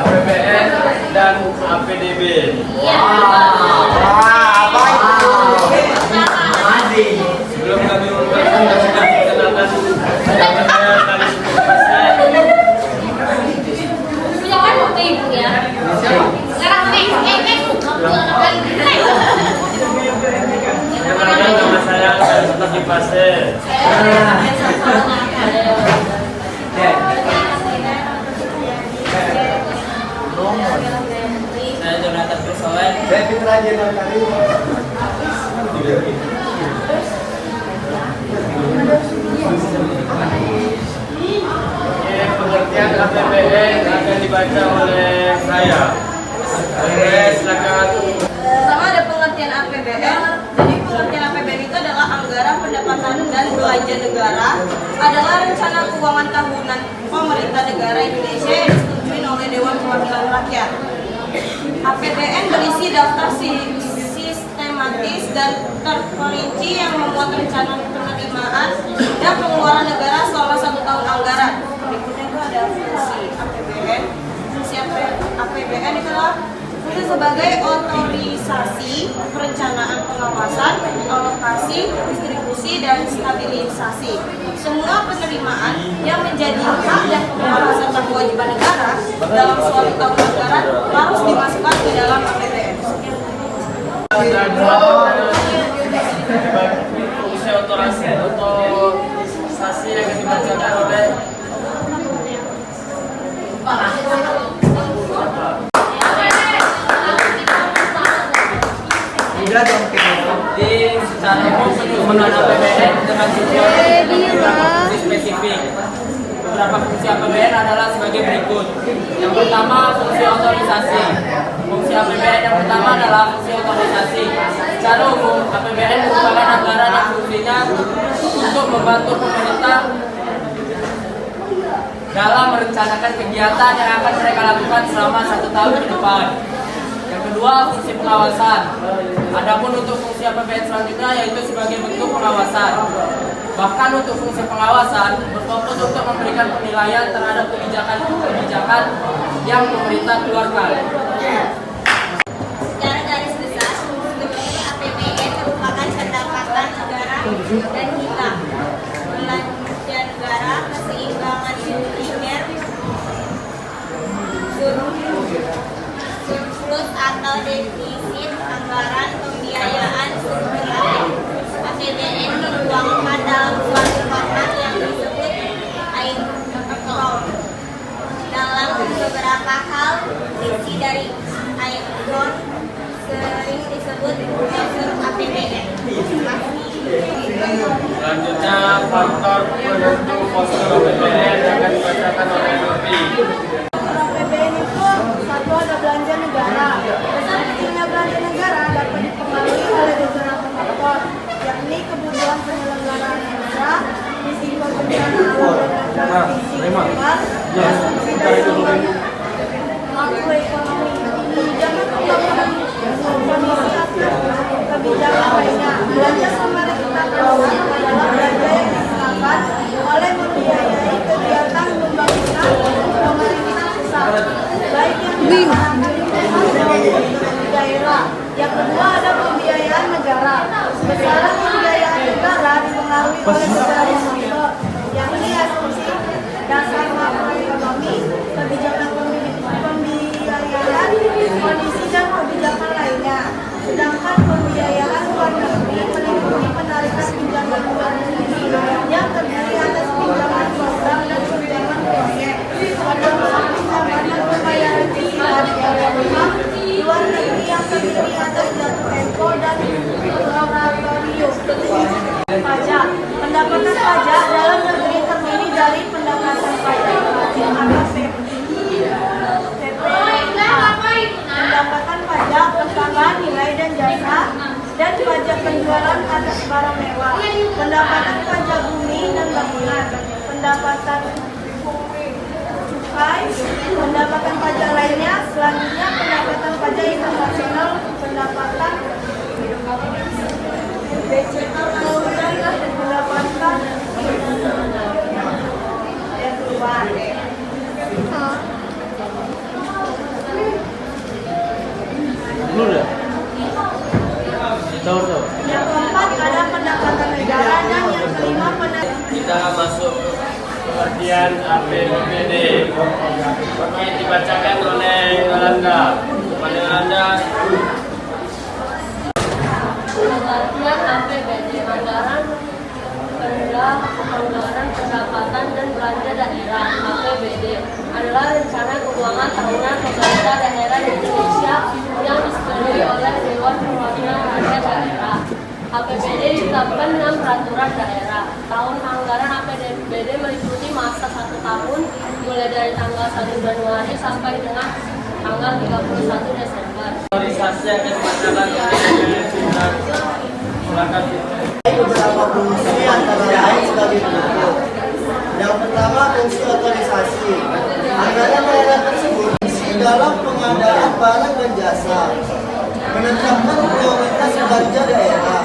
APBN dan APDB. Apa itu? Sebelum kami memulai, kita sudah perkenalkan saya tadi Silakan waktu ibu ya. Sekarang nama saya seperti pasir. Saya Jonathan Krisowen. Saya Fitra Jenal-Kari. Pengertian APBN akan dibaca oleh saya. Silakan. Pertama ada pengertian APBN. Jadi pengertian APBN itu adalah anggaran pendapatan dan belanja negara, adalah rencana keuangan tahunan pemerintah negara Indonesia yang disetujui oleh Dewan Perwakilan Rakyat. APBN berisi daftar sistematis dan terperinci yang memuat rencana penerimaan dan pengeluaran negara selama 1 tahun anggaran. Berikutnya itu ada fungsi APBN. Fungsi APBN itu adalah fungsi sebagai otorisasi, perencanaan, pengawasan, alokasi, distribusi, dan stabilisasi. Semua penerimaan yang menjadi hak dan pengawasan dan kewajiban negara dalam suatu tahun anggaran harus dimasukkan ke dalam APBN. Dan fungsi otorisasi yang dibacakan oleh Di secara umum penyusunan APBN dengan fungsi spesifik. Beberapa fungsi APBN adalah sebagai berikut. Yang pertama, fungsi otorisasi. Fungsi APBN yang pertama adalah fungsi otorisasi. Secara umum, APBN merupakan anggaran yang fungsinya untuk membantu pemerintah dalam merencanakan kegiatan yang akan mereka lakukan selama 1 tahun ke depan. Yang kedua, fungsi pengawasan. Adapun untuk fungsi APBN selanjutnya yaitu sebagai bentuk pengawasan. Bahkan untuk fungsi pengawasan berfokus untuk memberikan penilaian terhadap kebijakan yang pemerintah keluarkan. secara garis besar sebenarnya APBN merupakan pendapatan negara dan hibah, belanja negara, keseimbangan primer, surplus atau defisit anggaran pembiayaan struktural. APBN dituangkan dalam suatu format yang disebut AICOM. Dalam beberapa hal, isi dari AICOM sering disebut unsur APBN. selanjutnya faktor penentu postur APBN akan dibacakan oleh Novi. APBN itu satu ada belanja negara. Besar kecilnya belanja negara dapat dipengaruhi oleh beberapa faktor, yakni kebutuhan penyelenggaraan negara, risiko bencana alam dan kondisi global, asumsi dan sumbangan makroekonomi, kebijakan pembangunan, kondisi atas kebijakan lainnya. Belanja pemerintah pusat adalah belanja yang digunakan oleh membiayai kegiatan pembangunan pemerintah pusat, baik yang dilakukan maupun di daerah. Yang kedua ada pembiayaan negara. Besaran pembiayaan negara dipengaruhi oleh beberapa faktor, yakni asumsi dasar makroekonomi, kebijakan pembiayaan, kondisi dan kebijakan lainnya. Sedangkan pembiayaan luar negeri meliputi penarikan pinjaman luar negeri yang terdiri atas pinjaman program dan pinjaman proyek. Pada pinjaman dan pembayaran cicilan luar negeri yang terdiri atas jatuh tempo dan moratorium. Pajak. Pendapatan pajak dalam negeri terdiri dari pendapatan pajak wajib atau pendapatan pajak pertambahan nilai dan jasa, dan pajak penjualan atas barang mewah, pendapatan pajak bumi dan bangunan, pendapatan cukai, pendapatan pajak lainnya. Selanjutnya pendapatan pajak internasional, pendapatan BCA, pendapatan yang keluar. Yang keempat ada pendapatan negara dan yang kelima Kita masuk pengertian APBD. Oke, dibacakan oleh Yolanda. Kepada Yolanda. Pengertian APBD anggaran pendapatan dan belanja daerah. APBD adalah rencana keuangan tahunan pemerintah daerah Indonesia yang disetujui oleh Dewan Perwakilan Rakyat Daerah. APBD ditetapkan dengan peraturan daerah. Tahun anggaran APBD meliputi masa 1 tahun mulai dari tanggal 1 Januari sampai dengan tanggal 31 Desember. Organisasi yang dibacakan oleh silakan. Beberapa fungsi antara lain sebagai berikut. Yang pertama, fungsi otorisasi. Anggaran daerah tersebut dalam pengadaan barang dan jasa, menetapkan prioritas belanja daerah,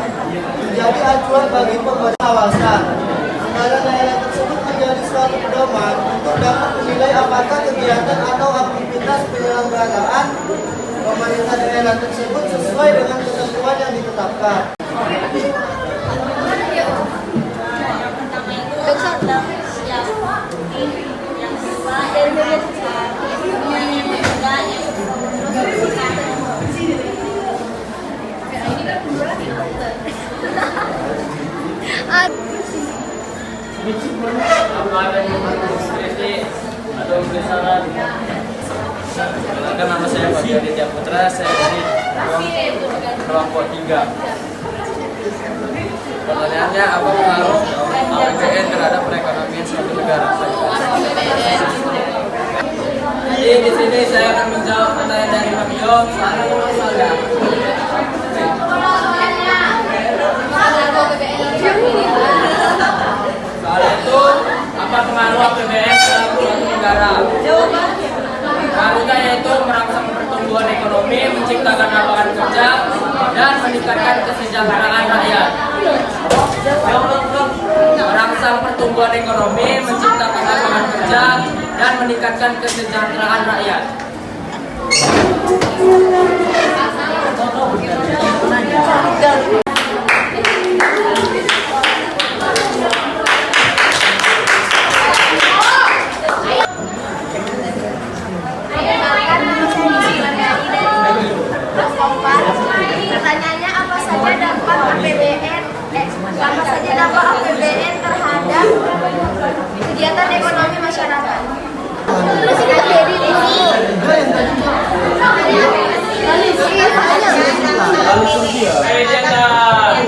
menjadi acuan bagi pengawasan. Anggaran daerah tersebut menjadi suatu pedoman untuk dapat menilai apakah kegiatan atau aktivitas penyelenggaraan pemerintah daerah tersebut sesuai dengan ketentuan yang ditetapkan. Apa ada yang kritik atau memberi saran? Silakan, nama saya Pak Aditya Putra, saya dari kelompok 3. Pertanyaannya, apa pengaruh APBN terhadap perekonomian suatu negara? Jadi di sini saya akan menjawab pertanyaan dari Pak Yo. Soal itu, apa pengaruh APBN dalam suatu negara? Pengaruhnya yaitu merangsang pertumbuhan ekonomi, menciptakan lapangan kerja, dan meningkatkan kesejahteraan rakyat. Merangsang pertumbuhan ekonomi, menciptakan lapangan kerja, dan meningkatkan kesejahteraan rakyat. Pertanyaannya, apa saja dampak APBN terhadap kegiatan ekonomi masyarakat? Stabilkan ekonomi negara,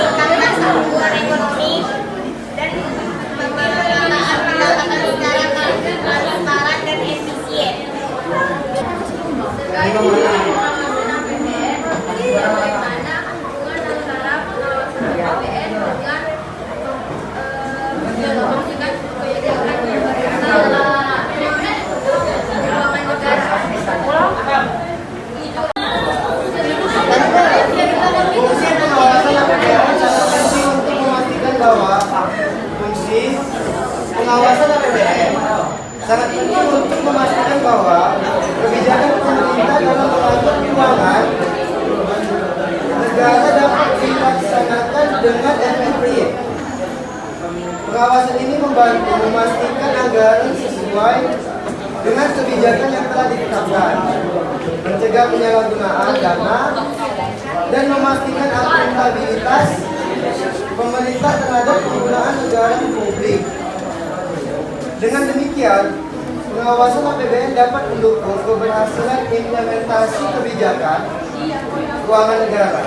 meningkatkan pertumbuhan ekonomi, dan pengelolaan pendapatan secara transparan dan efisien. Terkait dengan APBN, bagaimana hubungan antara pengawasan APBN dengan menjalankan kebijakan pemerintah dalam keuangan negara? Fungsi pengawasan APBN adalah fungsi untuk memastikan bahwa fungsi pengawasan APBN sangat penting untuk memastikan bahwa kebijakan pemerintah dalam mengatur keuangan negara dapat dilaksanakan dengan efektif. Pengawasan ini membantu memastikan anggaran sesuai dengan kebijakan yang telah ditetapkan, mencegah penyalahgunaan dana, dan memastikan akuntabilitas pemerintah terhadap penggunaan anggaran publik. Dengan demikian, pengawasan APBN dapat mendukung keberhasilan implementasi kebijakan keuangan negara.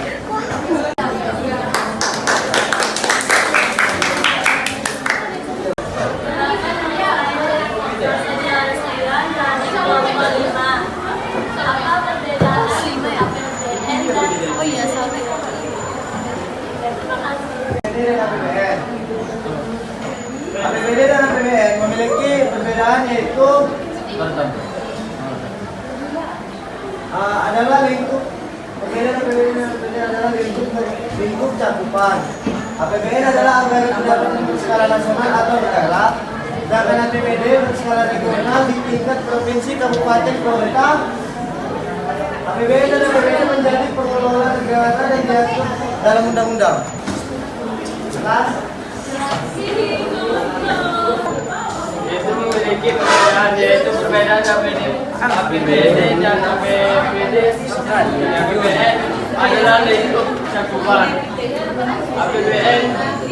APBD dan APBN memiliki perbedaan, yaitu adalah lingkup. Perbedaan APBD dan APBN adalah lingkup cakupan. APBN adalah anggaran pendapatan skala nasional atau negara, Sedangkan APBD berskala regional di tingkat provinsi, kabupaten, kota. APBD dan APBD menjadi pengelola negara dan diatur dalam undang-undang. Jelas? Itu memiliki perbedaan, yaitu perbedaan APBD dan APBD. APBN adalah lingkup cakupan. APBN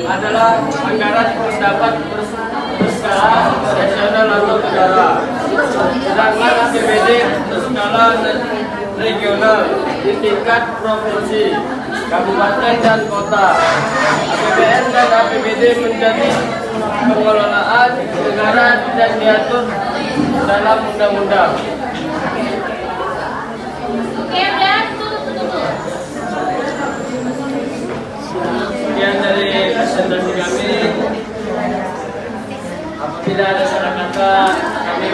adalah anggaran pendapat berskala nasional atau negara. Sedangkan APBD berskala regional di tingkat provinsi, kabupaten, dan kota. APBN dan APBD menjadi pengelolaan negara dan diatur dalam undang-undang. Oke, udah tutup. Sekian dari presentasi kami. Apabila ada salah kata, kami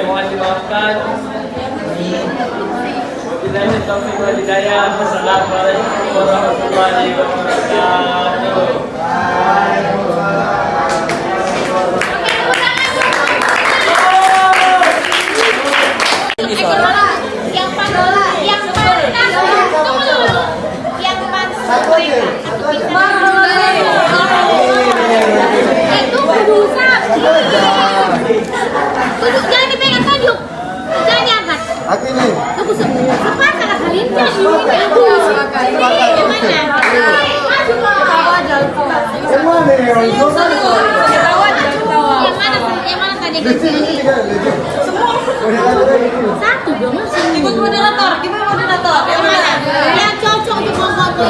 mohon dimaafkan. Wabillahi taufiq wal hidayah. Wassalamualaikum warahmatullahi wabarakatuh. Yang pantas, tunggu dulu. Yang pantas. Satu aja, satu aja. Itu berusaha. Duduk, jangan dipegang tajuk. Jangan diangkat. Aku ini. Tunggu semua. Sepakat kalian jangan bagus. Yang mana? Yang mana nih? Yang mana tadi? Lucu juga, lucu. Satu dong masih. Ikut moderator, gimana moderator? Yang mana? Yang cocok untuk membantu.